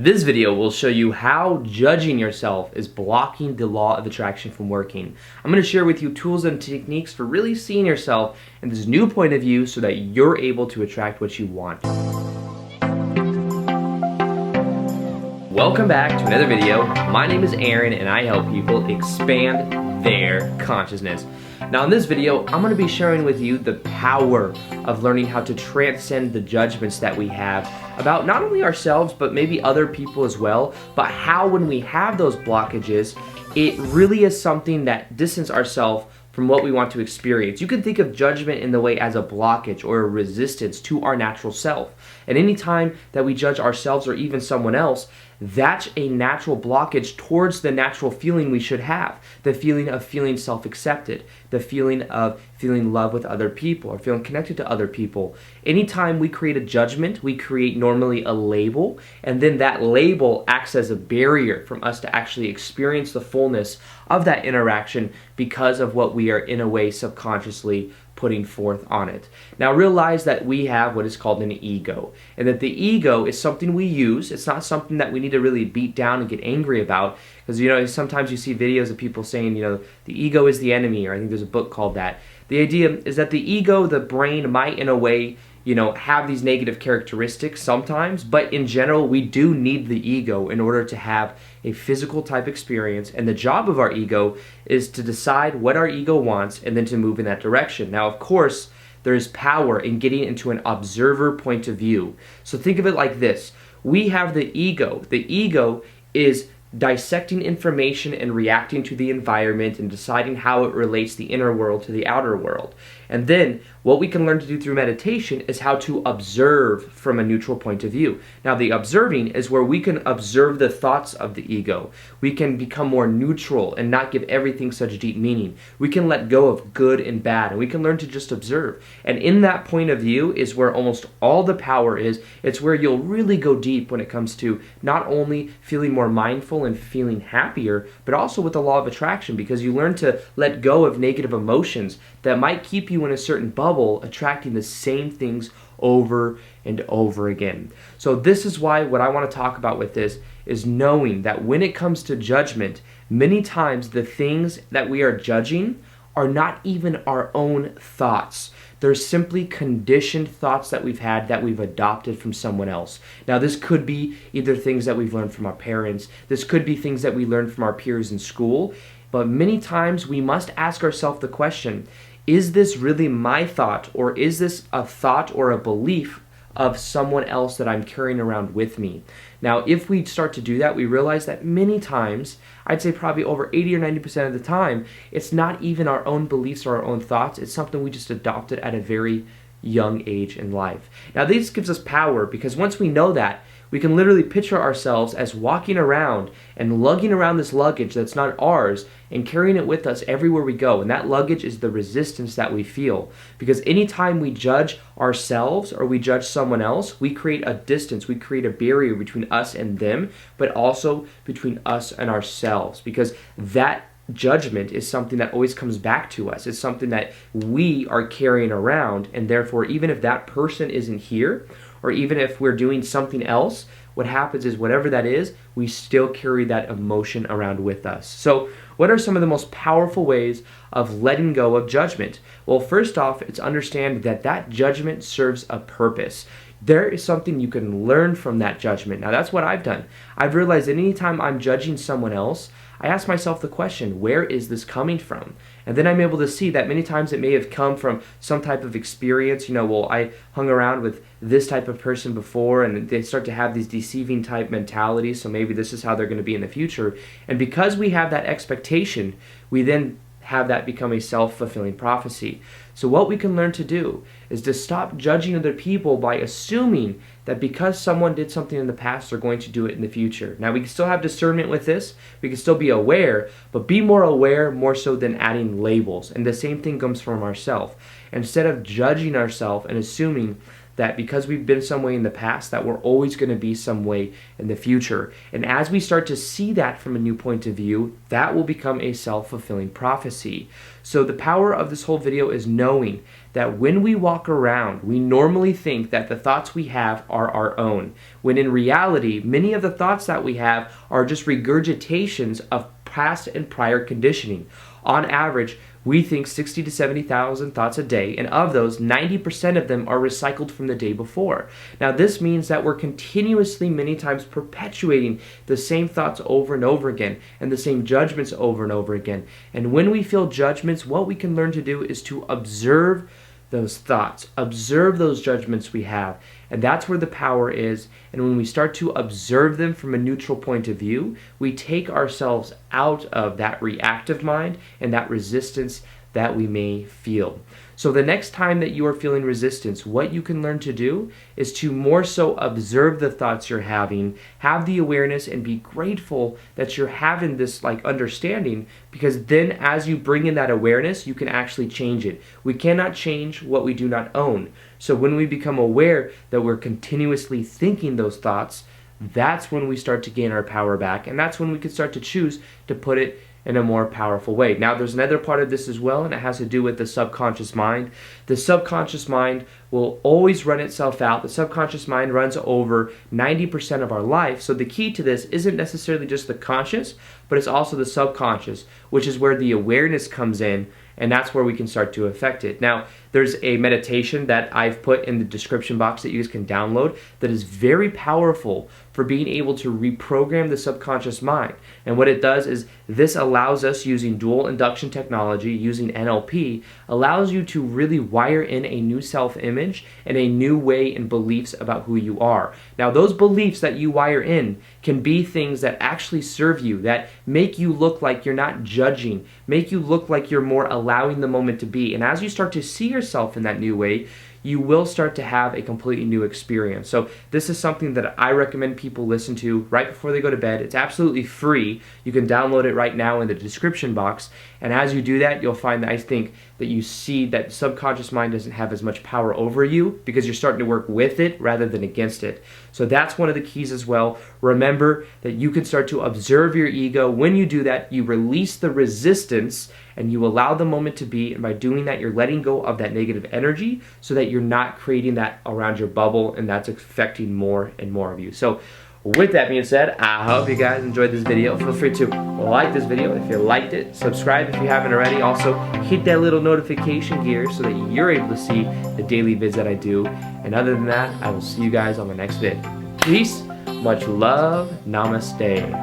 This video will show you how judging yourself is blocking the law of attraction from working. I'm going to share with you tools and techniques for really seeing yourself in this new point of view so that you're able to attract what you want. Welcome back to another video. My name is Aaron and I help people expand their consciousness. Now in this video, I'm going to be sharing with you the power of learning how to transcend the judgments that we have about not only ourselves, but maybe other people as well, but how when we have those blockages, it really is something that distances ourselves from what we want to experience. You can think of judgment in the way as a blockage or a resistance to our natural self. And any time that we judge ourselves or even someone else, that's a natural blockage towards the natural feeling we should have. The feeling of feeling self-accepted, the feeling of feeling love with other people or feeling connected to other people. Anytime we create a judgment, we create normally a label, and then that label acts as a barrier from us to actually experience the fullness of that interaction because of what we are in a way subconsciously putting forth on it. Now realize that we have what is called an ego, and that the ego is something we use. It's not something that we need to really beat down and get angry about, because sometimes you see videos of people saying the ego is the enemy, or I think there's a book called that. The idea is that the ego, the brain, might in a way have these negative characteristics sometimes, but in general we do need the ego in order to have a physical type experience, and the job of our ego is to decide what our ego wants and then to move in that direction. Now of course there's power in getting into an observer point of view. So think of it like this: we have the ego. The ego is dissecting information and reacting to the environment and deciding how it relates the inner world to the outer world. And then what we can learn to do through meditation is how to observe from a neutral point of view. Now the observing is where we can observe the thoughts of the ego. We can become more neutral and not give everything such deep meaning. We can let go of good and bad, and we can learn to just observe. And in that point of view is where almost all the power is. It's where you'll really go deep when it comes to not only feeling more mindful and feeling happier, but also with the law of attraction, because you learn to let go of negative emotions that might keep you in a certain bubble, attracting the same things over and over again. So this is why what I want to talk about with this is knowing that when it comes to judgment, many times the things that we are judging are not even our own thoughts. They're simply conditioned thoughts that we've had that we've adopted from someone else. Now this could be either things that we've learned from our parents, this could be things that we learned from our peers in school, but many times we must ask ourselves the question, is this really my thought, or is this a thought or a belief of someone else that I'm carrying around with me? Now, if we start to do that, we realize that many times, I'd say probably over 80 or 90% of the time, it's not even our own beliefs or our own thoughts. It's something we just adopted at a very young age in life. Now, this gives us power, because once we know that, we can literally picture ourselves as walking around and lugging around this luggage that's not ours and carrying it with us everywhere we go. And that luggage is the resistance that we feel. Because anytime we judge ourselves or we judge someone else, we create a distance, we create a barrier between us and them, but also between us and ourselves. Because that judgment is something that always comes back to us. It's something that we are carrying around, and therefore even if that person isn't here, or even if we're doing something else, what happens is whatever that is, we still carry that emotion around with us. So what are some of the most powerful ways of letting go of judgment? Well, first off, it's understand that that judgment serves a purpose. There is something you can learn from that judgment. Now that's what I've done. I've realized that anytime I'm judging someone else, I ask myself the question, where is this coming from? And then I'm able to see that many times it may have come from some type of experience. Well, I hung around with this type of person before, and they start to have these deceiving type mentalities, so maybe this is how they're going to be in the future. And because we have that expectation, we then have that become a self-fulfilling prophecy. So what we can learn to do is to stop judging other people by assuming that because someone did something in the past, they're going to do it in the future. Now we can still have discernment with this, we can still be aware, but be more aware more so than adding labels. And the same thing comes from ourselves. Instead of judging ourselves and assuming that because we've been some way in the past, that we're always going to be some way in the future. And as we start to see that from a new point of view, that will become a self-fulfilling prophecy. So the power of this whole video is knowing that when we walk around, we normally think that the thoughts we have are our own, when in reality, many of the thoughts that we have are just regurgitations of past and prior conditioning. On average, we think 60 to 70,000 thoughts a day, and of those, 90% of them are recycled from the day before. Now, this means that we're continuously, many times, perpetuating the same thoughts over and over again, and the same judgments over and over again. And when we feel judgments, what we can learn to do is to observe those thoughts, observe those judgments we have, and that's where the power is. And when we start to observe them from a neutral point of view, we take ourselves out of that reactive mind and that resistance that we may feel. So the next time that you are feeling resistance, what you can learn to do is to more so observe the thoughts you're having, have the awareness, and be grateful that you're having this understanding, because then as you bring in that awareness, you can actually change it. We cannot change what we do not own. So when we become aware that we're continuously thinking those thoughts, that's when we start to gain our power back, and that's when we can start to choose to put it in a more powerful way. Now, there's another part of this as well, and it has to do with the subconscious mind. The subconscious mind will always run itself out. The subconscious mind runs over 90% of our life. So the key to this isn't necessarily just the conscious, but it's also the subconscious, which is where the awareness comes in, and that's where we can start to affect it. Now, there's a meditation that I've put in the description box that you guys can download that is very powerful for being able to reprogram the subconscious mind. And what it does is this allows us, using dual induction technology, using NLP, allows you to really wire in a new self-image and a new way and beliefs about who you are. Now, those beliefs that you wire in can be things that actually serve you, that make you look like you're not judging, make you look like you're more allowing the moment to be. And as you start to see yourself in that new way, you will start to have a completely new experience. So this is something that I recommend people listen to right before they go to bed. It's absolutely free. You can download it right now in the description box. And as you do that, you'll find that I think that you see that the subconscious mind doesn't have as much power over you because you're starting to work with it rather than against it. So that's one of the keys as well. Remember that you can start to observe your ego. When you do that, you release the resistance and you allow the moment to be. And by doing that, you're letting go of that negative energy so that you're not creating that around your bubble, and that's affecting more and more of you. So with that being said, I hope you guys enjoyed this video. Feel free to like this video if you liked it, subscribe if you haven't already. Also, hit that little notification gear so that you're able to see the daily vids that I do. And other than that, I will see you guys on the next vid. Peace, much love, namaste.